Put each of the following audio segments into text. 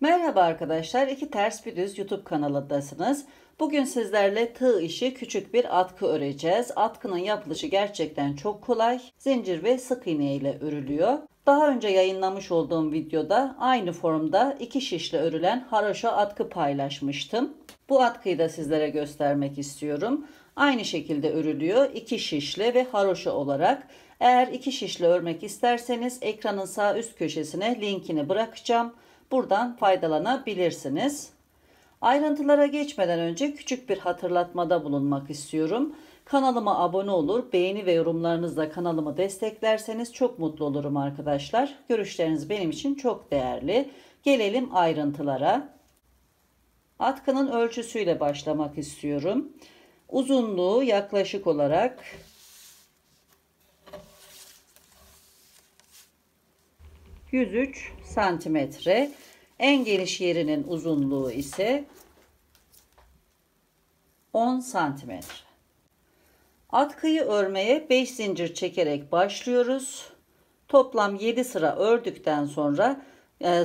Merhaba arkadaşlar, İki Ters Bir Düz YouTube kanalındasınız. Bugün sizlerle tığ işi küçük bir atkı öreceğiz. Atkının yapılışı gerçekten çok kolay. Zincir ve sık iğne ile örülüyor. Daha önce yayınlamış olduğum videoda aynı formda iki şişle örülen haroşa atkı paylaşmıştım. Bu atkıyı da sizlere göstermek istiyorum. Aynı şekilde örülüyor, iki şişle ve haroşa olarak. Eğer iki şişle örmek isterseniz ekranın sağ üst köşesine linkini bırakacağım. Buradan faydalanabilirsiniz. Ayrıntılara geçmeden önce küçük bir hatırlatmada bulunmak istiyorum. Kanalıma abone olur, beğeni ve yorumlarınızla kanalımı desteklerseniz çok mutlu olurum arkadaşlar. Görüşleriniz benim için çok değerli. Gelelim ayrıntılara. Atkının ölçüsüyle başlamak istiyorum. Uzunluğu yaklaşık olarak 103 santimetre. En geniş yerinin uzunluğu ise 10 santimetre. Atkıyı örmeye 5 zincir çekerek başlıyoruz. Toplam 7 sıra ördükten sonra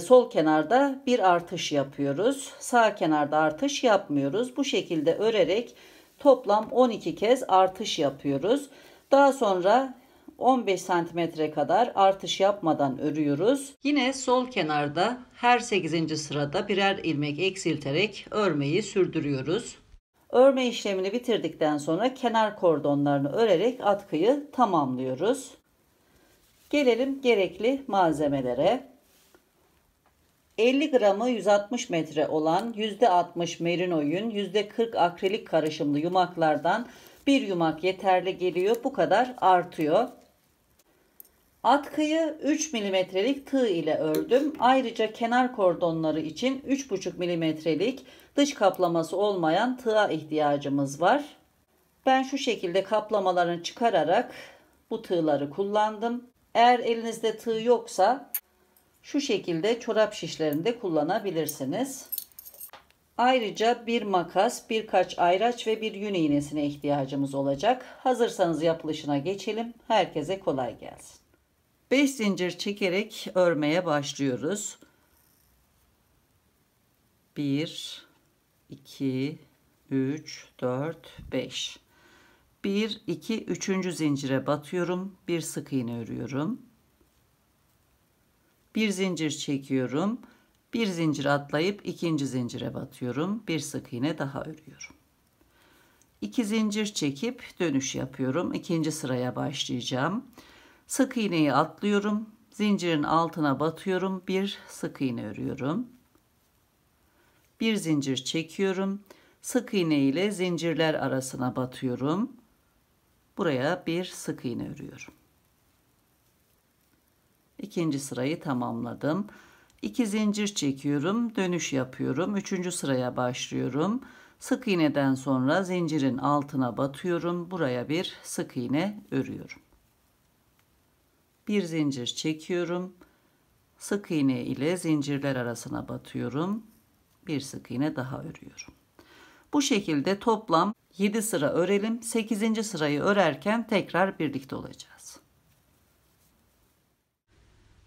sol kenarda bir artış yapıyoruz. Sağ kenarda artış yapmıyoruz. Bu şekilde örerek toplam 12 kez artış yapıyoruz. Daha sonra 15 santimetre kadar artış yapmadan örüyoruz. Yine sol kenarda her 8. sırada birer ilmek eksilterek örmeyi sürdürüyoruz. Örme işlemini bitirdikten sonra kenar kordonlarını örerek atkıyı tamamlıyoruz. Gelelim gerekli malzemelere. 50 gramı 160 metre olan %60 merino yün, %40 akrilik karışımlı yumaklardan bir yumak yeterli geliyor. Bu kadar artıyor. Atkıyı 3 milimetrelik tığ ile ördüm. Ayrıca kenar kordonları için 3,5 milimetrelik dış kaplaması olmayan tığa ihtiyacımız var. Ben şu şekilde kaplamalarını çıkararak bu tığları kullandım. Eğer elinizde tığ yoksa şu şekilde çorap şişlerinde kullanabilirsiniz. Ayrıca bir makas, birkaç ayraç ve bir yün iğnesine ihtiyacımız olacak. Hazırsanız yapılışına geçelim. Herkese kolay gelsin. 5 zincir çekerek örmeye başlıyoruz. 1 2 3 4 5. 1 2 3. zincire batıyorum. Bir sık iğne örüyorum. Bir zincir çekiyorum. Bir zincir atlayıp ikinci zincire batıyorum. Bir sık iğne daha örüyorum. 2 zincir çekip dönüş yapıyorum. İkinci sıraya başlayacağım. Sık iğneyi atlıyorum. Zincirin altına batıyorum. Bir sık iğne örüyorum. Bir zincir çekiyorum. Sık iğne ile zincirler arasına batıyorum. Buraya bir sık iğne örüyorum. İkinci sırayı tamamladım. 2 zincir çekiyorum. Dönüş yapıyorum. Üçüncü sıraya başlıyorum. Sık iğneden sonra zincirin altına batıyorum. Buraya bir sık iğne örüyorum. Bir zincir çekiyorum. Sık iğne ile zincirler arasına batıyorum. Bir sık iğne daha örüyorum. Bu şekilde toplam 7 sıra örelim. 8. sırayı örerken tekrar birlikte olacağız.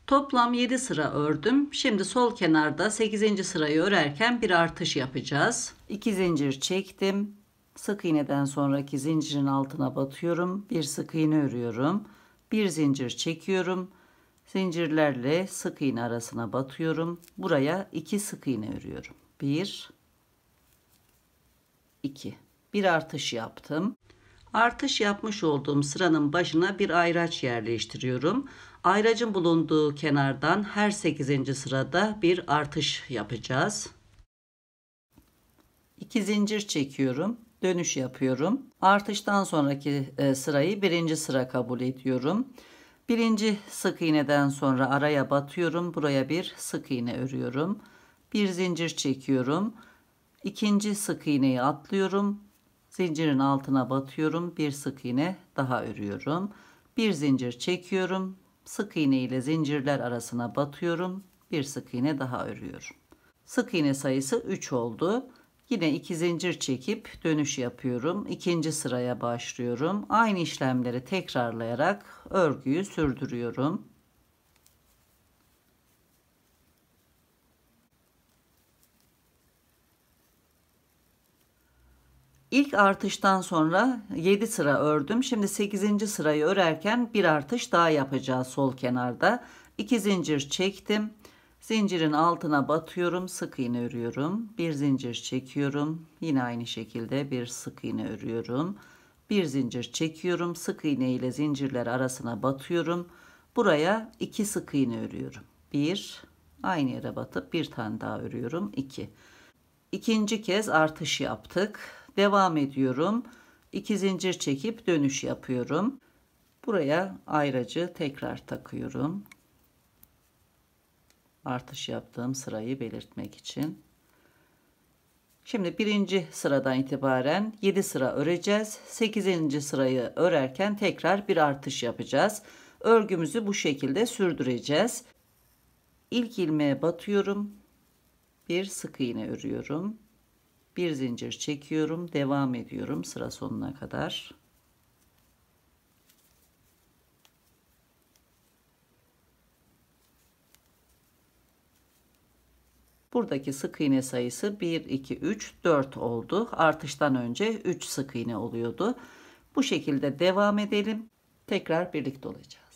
Toplam 7 sıra ördüm. Şimdi sol kenarda 8. sırayı örerken bir artış yapacağız. 2 zincir çektim. Sık iğneden sonraki zincirin altına batıyorum. Bir sık iğne örüyorum. Bir zincir çekiyorum. Zincirlerle sık iğne arasına batıyorum. Buraya 2 sık iğne örüyorum. 1 2. Bir artış yaptım. Artış yapmış olduğum sıranın başına bir ayraç yerleştiriyorum. Ayracın bulunduğu kenardan her 8. sırada bir artış yapacağız. 2 zincir çekiyorum. Dönüş yapıyorum. Artıştan sonraki sırayı birinci sıra kabul ediyorum. Birinci sık iğneden sonra araya batıyorum. Buraya bir sık iğne örüyorum. Bir zincir çekiyorum. İkinci sık iğneyi atlıyorum. Zincirin altına batıyorum. Bir sık iğne daha örüyorum. Bir zincir çekiyorum. Sık iğne ile zincirler arasına batıyorum. Bir sık iğne daha örüyorum. Sık iğne sayısı 3 oldu. Yine 2 zincir çekip dönüş yapıyorum. İkinci sıraya başlıyorum. Aynı işlemleri tekrarlayarak örgüyü sürdürüyorum. İlk artıştan sonra 7 sıra ördüm. Şimdi 8. sırayı örerken bir artış daha yapacağız sol kenarda. 2 zincir çektim. Zincirin altına batıyorum, sık iğne örüyorum. Bir zincir çekiyorum. Yine aynı şekilde bir sık iğne örüyorum. Bir zincir çekiyorum. Sık iğne ile zincirler arasına batıyorum. Buraya 2 sık iğne örüyorum. 1, aynı yere batıp bir tane daha örüyorum. 2. İkinci kez artış yaptık. Devam ediyorum. 2 zincir çekip dönüş yapıyorum. Buraya ayracı tekrar takıyorum. Artış yaptığım sırayı belirtmek için. Şimdi birinci sıradan itibaren 7 sıra öreceğiz. 8. sırayı örerken tekrar bir artış yapacağız. Örgümüzü bu şekilde sürdüreceğiz. İlk ilmeğe batıyorum. Bir sık iğne örüyorum. Bir zincir çekiyorum. Devam ediyorum sıra sonuna kadar. Buradaki sık iğne sayısı 1, 2, 3, 4 oldu. Artıştan önce 3 sık iğne oluyordu. Bu şekilde devam edelim. Tekrar birlikte olacağız.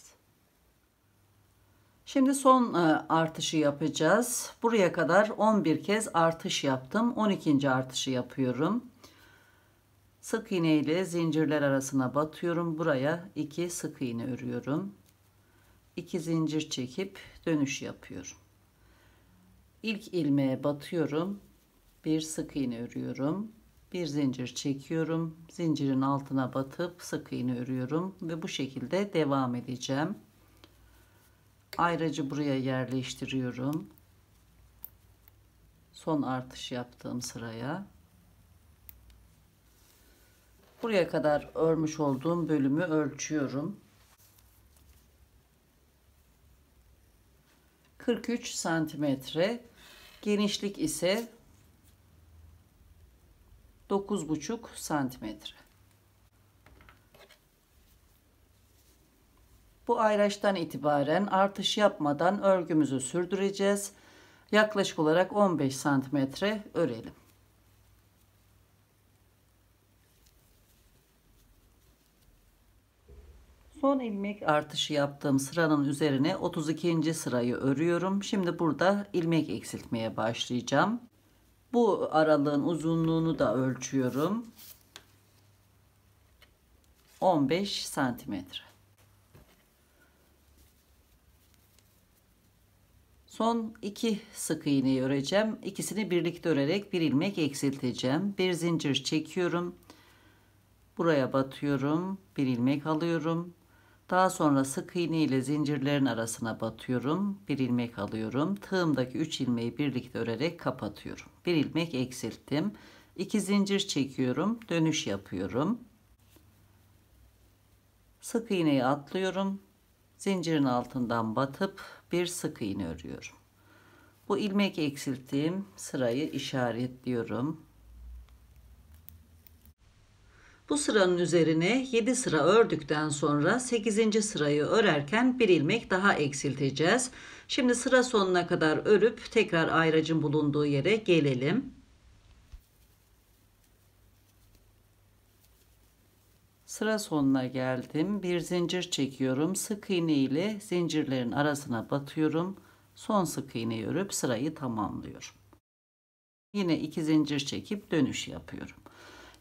Şimdi son artışı yapacağız. Buraya kadar 11 kez artış yaptım. 12. artışı yapıyorum. Sık iğne ile zincirler arasına batıyorum. Buraya 2 sık iğne örüyorum. 2 zincir çekip dönüş yapıyorum. İlk ilmeğe batıyorum. Bir sık iğne örüyorum. Bir zincir çekiyorum. Zincirin altına batıp sık iğne örüyorum ve bu şekilde devam edeceğim. Ayracı buraya yerleştiriyorum. Son artış yaptığım sıraya. Buraya kadar örmüş olduğum bölümü ölçüyorum. 43 santimetre. Genişlik ise 9,5 santimetre. Bu ayraçtan itibaren artış yapmadan örgümüzü sürdüreceğiz. Yaklaşık olarak 15 santimetre örelim. Son ilmek artışı yaptığım sıranın üzerine 32. sırayı örüyorum. Şimdi burada ilmek eksiltmeye başlayacağım. Bu aralığın uzunluğunu da ölçüyorum. 15 santimetre. Son 2 sık iğneyi öreceğim. İkisini birlikte örerek bir ilmek eksilteceğim. Bir zincir çekiyorum. Buraya batıyorum. Bir ilmek alıyorum. Daha sonra sık iğne ile zincirlerin arasına batıyorum. Bir ilmek alıyorum. Tığımdaki 3 ilmeği birlikte örerek kapatıyorum. Bir ilmek eksilttim. 2 zincir çekiyorum. Dönüş yapıyorum. Sık iğneyi atlıyorum. Zincirin altından batıp bir sık iğne örüyorum. Bu ilmek eksilttiğim sırayı işaretliyorum. Bu sıranın üzerine 7 sıra ördükten sonra 8. sırayı örerken bir ilmek daha eksilteceğiz. Şimdi sıra sonuna kadar örüp tekrar ayracın bulunduğu yere gelelim. Sıra sonuna geldim. Bir zincir çekiyorum. Sık iğne ile zincirlerin arasına batıyorum. Son sık iğneyi örüp sırayı tamamlıyorum. Yine 2 zincir çekip dönüş yapıyorum.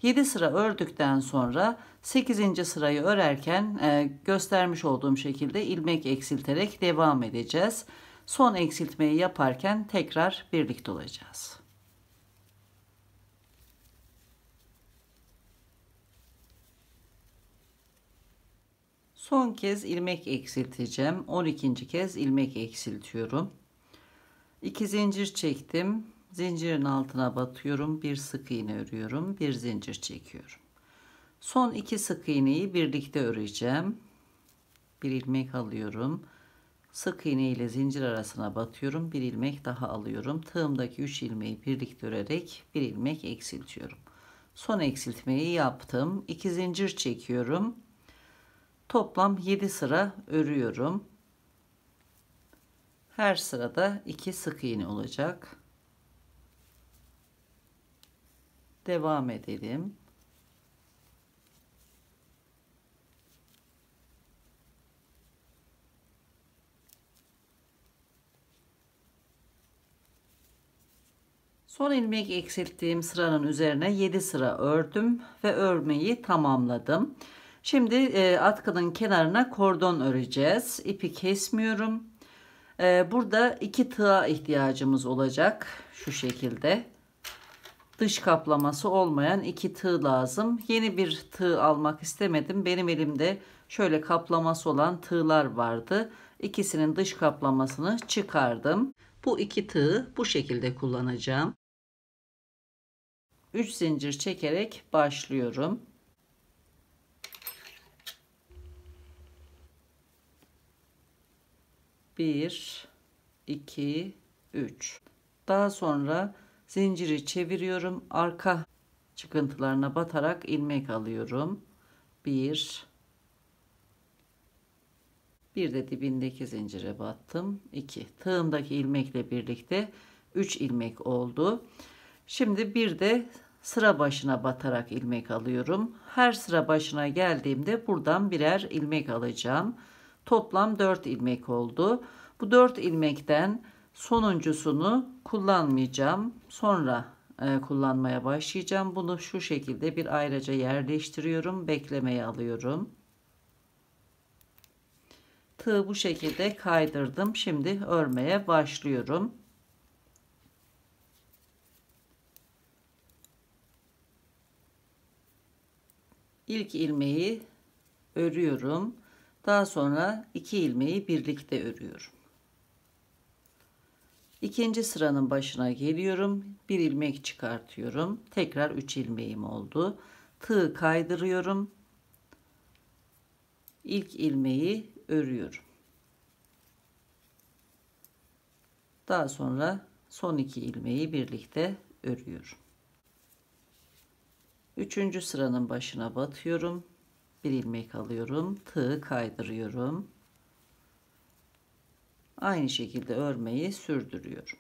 7 sıra ördükten sonra 8. sırayı örerken göstermiş olduğum şekilde ilmek eksilterek devam edeceğiz. Son eksiltmeyi yaparken tekrar birlikte olacağız. Son kez ilmek eksilteceğim. 12. kez ilmek eksiltiyorum. 2 zincir çektim. Zincirin altına batıyorum. Bir sık iğne örüyorum. Bir zincir çekiyorum. Son 2 sık iğneyi birlikte öreceğim. Bir ilmek alıyorum. Sık iğne ile zincir arasına batıyorum. Bir ilmek daha alıyorum. Tığımdaki 3 ilmeği birlikte örerek bir ilmek eksiltiyorum. Son eksiltmeyi yaptım. 2 zincir çekiyorum. Toplam 7 sıra örüyorum. Her sırada 2 sık iğne olacak. Devam edelim. Son ilmek eksilttiğim sıranın üzerine 7 sıra ördüm ve örmeyi tamamladım. Şimdi atkının kenarına kordon öreceğiz. İpi kesmiyorum. Burada 2 tığa ihtiyacımız olacak. Şu şekilde. Dış kaplaması olmayan 2 tığ lazım. Yeni bir tığ almak istemedim. Benim elimde şöyle kaplaması olan tığlar vardı. İkisinin dış kaplamasını çıkardım. Bu 2 tığı bu şekilde kullanacağım. 3 zincir çekerek başlıyorum. Bir, iki, üç. Daha sonra zinciri çeviriyorum. Arka çıkıntılarına batarak ilmek alıyorum. Bir de dibindeki zincire battım. 2. Tığımdaki ilmekle birlikte 3 ilmek oldu. Şimdi bir de sıra başına batarak ilmek alıyorum. Her sıra başına geldiğimde buradan birer ilmek alacağım. Toplam 4 ilmek oldu. Bu 4 ilmekten sonuncusunu kullanmayacağım. Sonra kullanmaya başlayacağım. Bunu şu şekilde bir ayrıca yerleştiriyorum. Beklemeye alıyorum. Tığı bu şekilde kaydırdım. Şimdi örmeye başlıyorum. İlk ilmeği örüyorum. Daha sonra 2 ilmeği birlikte örüyorum. İkinci sıranın başına geliyorum. Bir ilmek çıkartıyorum. Tekrar 3 ilmeğim oldu. Tığı kaydırıyorum. İlk ilmeği örüyorum. Daha sonra son 2 ilmeği birlikte örüyorum. Üçüncü sıranın başına batıyorum. Bir ilmek alıyorum. Tığı kaydırıyorum. Aynı şekilde örmeyi sürdürüyorum.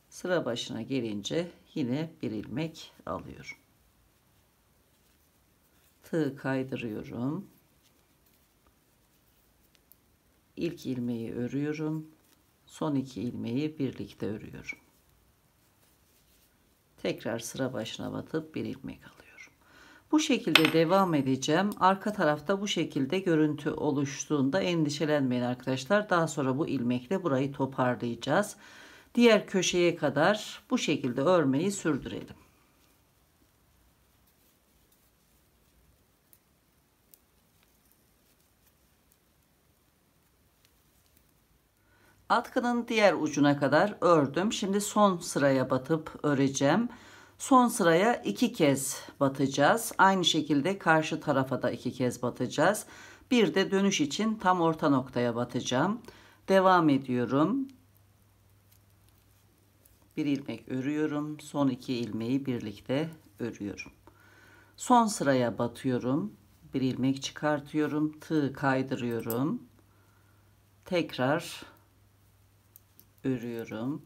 Sıra başına gelince yine bir ilmek alıyorum. Tığı kaydırıyorum. İlk ilmeği örüyorum. Son 2 ilmeği birlikte örüyorum. Tekrar sıra başına batıp bir ilmek alıyorum. Bu şekilde devam edeceğim. Arka tarafta bu şekilde görüntü oluştuğunda endişelenmeyin arkadaşlar. Daha sonra bu ilmekle burayı toparlayacağız. Diğer köşeye kadar bu şekilde örmeyi sürdürelim. Atkının diğer ucuna kadar ördüm. Şimdi son sıraya batıp öreceğim. Son sıraya 2 kez batacağız. Aynı şekilde karşı tarafa da 2 kez batacağız. Bir de dönüş için tam orta noktaya batacağım. Devam ediyorum. Bir ilmek örüyorum. Son 2 ilmeği birlikte örüyorum. Son sıraya batıyorum. Bir ilmek çıkartıyorum. Tığ kaydırıyorum. Tekrar örüyorum.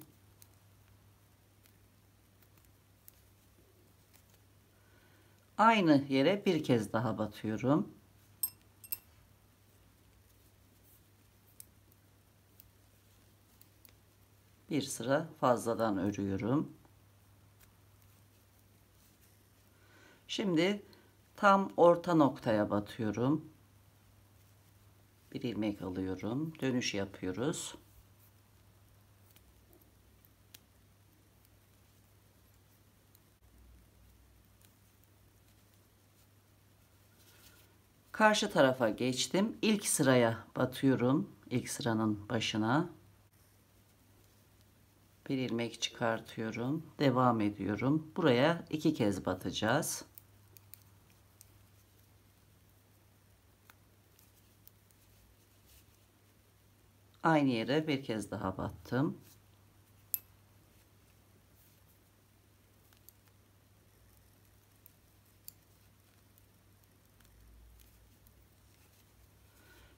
Aynı yere bir kez daha batıyorum. Bir sıra fazladan örüyorum. Şimdi tam orta noktaya batıyorum. Bir ilmek alıyorum. Dönüş yapıyoruz. Karşı tarafa geçtim. İlk sıraya batıyorum. İlk sıranın başına. Bir ilmek çıkartıyorum. Devam ediyorum. Buraya 2 kez batacağız. Aynı yere bir kez daha battım.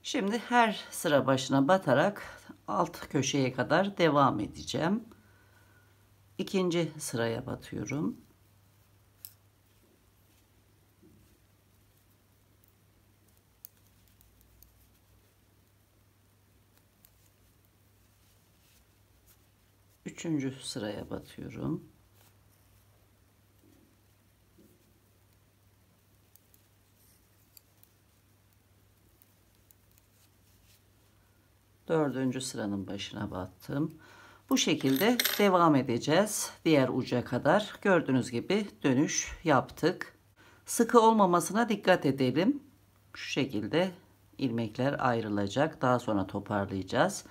Şimdi her sıra başına batarak alt köşeye kadar devam edeceğim. İkinci sıraya batıyorum. Üçüncü sıraya batıyorum. Dördüncü sıranın başına battım. Bu şekilde devam edeceğiz diğer uca kadar. Gördüğünüz gibi dönüş yaptık. Sıkı olmamasına dikkat edelim. Şu şekilde ilmekler ayrılacak. Daha sonra toparlayacağız.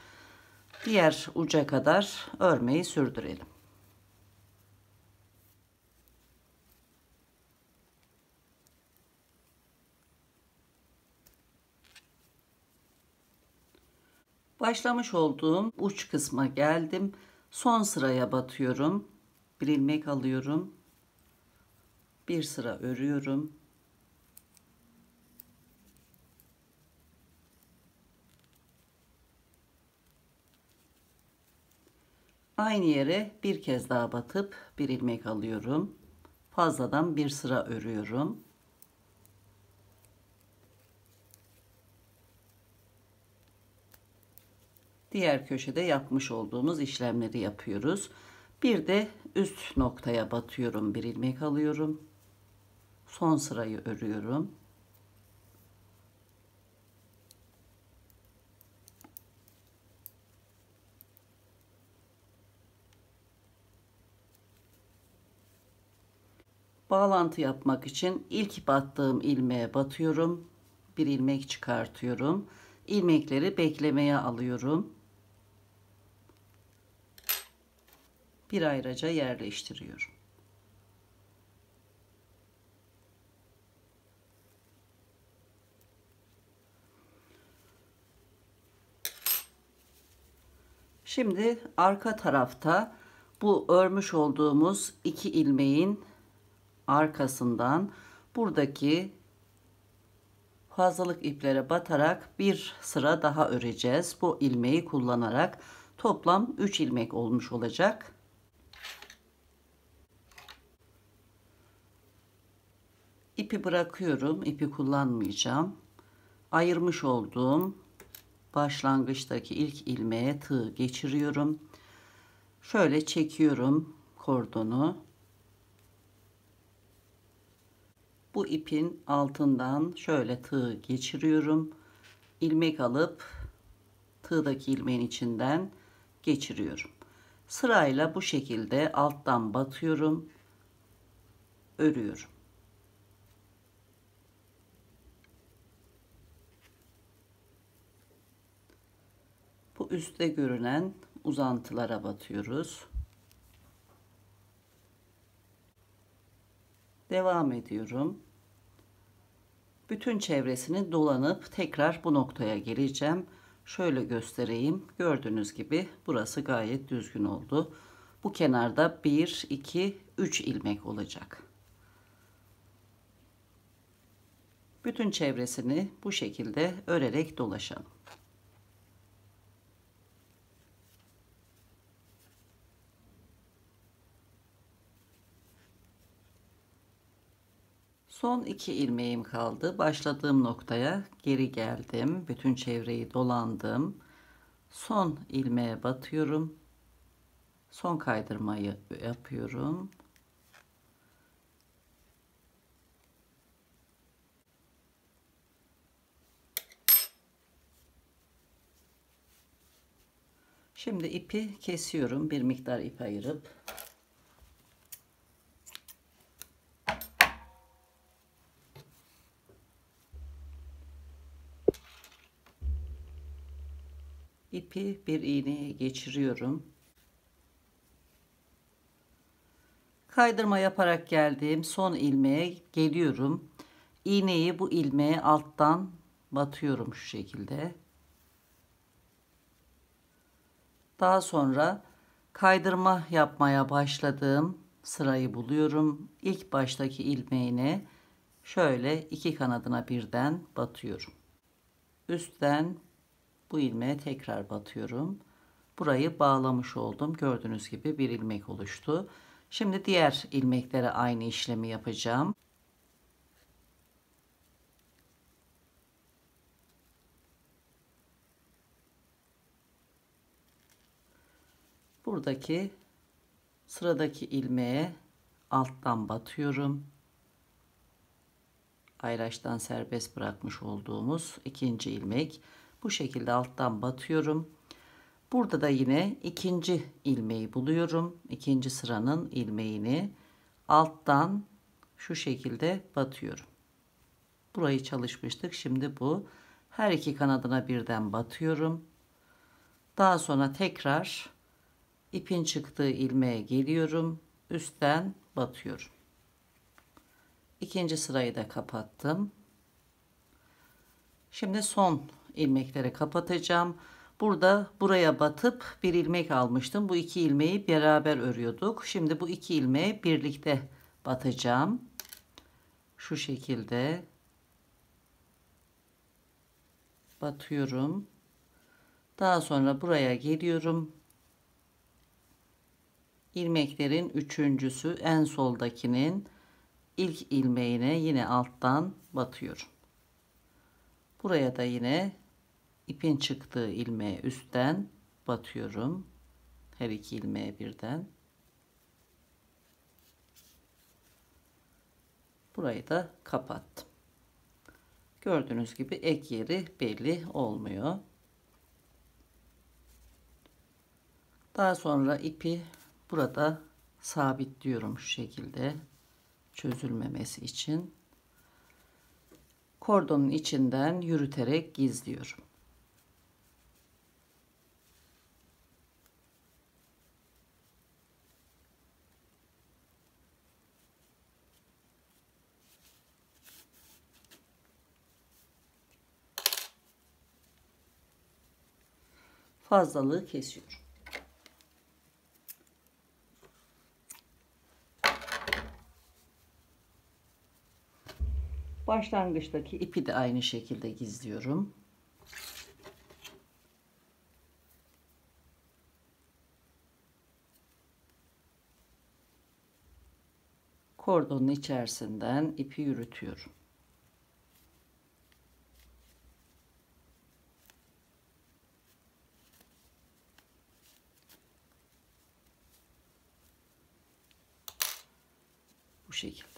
Diğer uca kadar örmeyi sürdürelim. Başlamış olduğum uç kısma geldim. Son sıraya batıyorum. Bir ilmek alıyorum. Bir sıra örüyorum. Aynı yere bir kez daha batıp bir ilmek alıyorum. Fazladan bir sıra örüyorum. Diğer köşede yapmış olduğumuz işlemleri yapıyoruz. Bir de üst noktaya batıyorum, bir ilmek alıyorum. Son sırayı örüyorum. Bağlantı yapmak için ilk battığım ilmeğe batıyorum. Bir ilmek çıkartıyorum. İlmekleri beklemeye alıyorum. Bir ayraca yerleştiriyorum. Şimdi arka tarafta bu örmüş olduğumuz iki ilmeğin arkasından buradaki fazlalık iplere batarak bir sıra daha öreceğiz. Bu ilmeği kullanarak toplam 3 ilmek olmuş olacak. İpi bırakıyorum. İpi kullanmayacağım. Ayırmış olduğum başlangıçtaki ilk ilmeğe tığ geçiriyorum. Şöyle çekiyorum kordonu. Bu ipin altından şöyle tığ geçiriyorum. İlmek alıp tığdaki ilmeğin içinden geçiriyorum. Sırayla bu şekilde alttan batıyorum, örüyorum. Bu üstte görünen uzantılara batıyoruz. Devam ediyorum. Bütün çevresini dolanıp tekrar bu noktaya geleceğim. Şöyle göstereyim. Gördüğünüz gibi burası gayet düzgün oldu. Bu kenarda 1, 2, 3 ilmek olacak. Bütün çevresini bu şekilde örerek dolaşalım. Son 2 ilmeğim kaldı. Başladığım noktaya geri geldim. Bütün çevreyi dolandım. Son ilmeğe batıyorum. Son kaydırmayı yapıyorum. Şimdi ipi kesiyorum. Bir miktar ip ayırıp. İpi bir iğneye geçiriyorum. Kaydırma yaparak geldiğim son ilmeğe geliyorum. İğneyi bu ilmeğe alttan batıyorum şu şekilde. Daha sonra kaydırma yapmaya başladığım sırayı buluyorum. İlk baştaki ilmeğine şöyle iki kanadına birden batıyorum. Üstten bu ilmeğe tekrar batıyorum. Burayı bağlamış oldum. Gördüğünüz gibi bir ilmek oluştu. Şimdi diğer ilmeklere aynı işlemi yapacağım. Buradaki sıradaki ilmeğe alttan batıyorum. Ayraçtan serbest bırakmış olduğumuz ikinci ilmek. Bu şekilde alttan batıyorum. Burada da yine ikinci ilmeği buluyorum. İkinci sıranın ilmeğini alttan şu şekilde batıyorum. Burayı çalışmıştık. Şimdi bu her iki kanadına birden batıyorum. Daha sonra tekrar ipin çıktığı ilmeğe geliyorum. Üstten batıyorum. İkinci sırayı da kapattım. Şimdi son ilmekleri kapatacağım. Burada buraya batıp bir ilmek almıştım. Bu iki ilmeği beraber örüyorduk. Şimdi bu iki ilmeği birlikte batacağım. Şu şekilde batıyorum. Daha sonra buraya geliyorum. İlmeklerin üçüncüsü en soldakinin ilk ilmeğine yine alttan batıyorum. Buraya da yine ipin çıktığı ilmeğe üstten batıyorum. Her iki ilmeğe birden. Burayı da kapattım. Gördüğünüz gibi ek yeri belli olmuyor. Daha sonra ipi burada sabitliyorum şu şekilde, çözülmemesi için. Kordonun içinden yürüterek gizliyorum. Fazlalığı kesiyorum. Başlangıçtaki ipi de aynı şekilde gizliyorum. Kordonun içerisinden ipi yürütüyorum. Bu şekilde.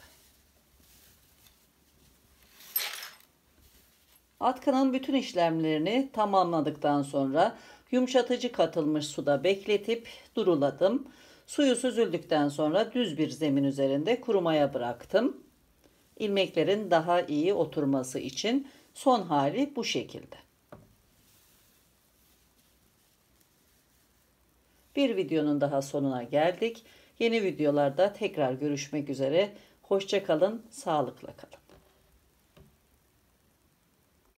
Atkının bütün işlemlerini tamamladıktan sonra yumuşatıcı katılmış suda bekletip duruladım. Suyu süzüldükten sonra düz bir zemin üzerinde kurumaya bıraktım. İlmeklerin daha iyi oturması için son hali bu şekilde. Bir videonun daha sonuna geldik. Yeni videolarda tekrar görüşmek üzere. Hoşça kalın, sağlıkla kalın.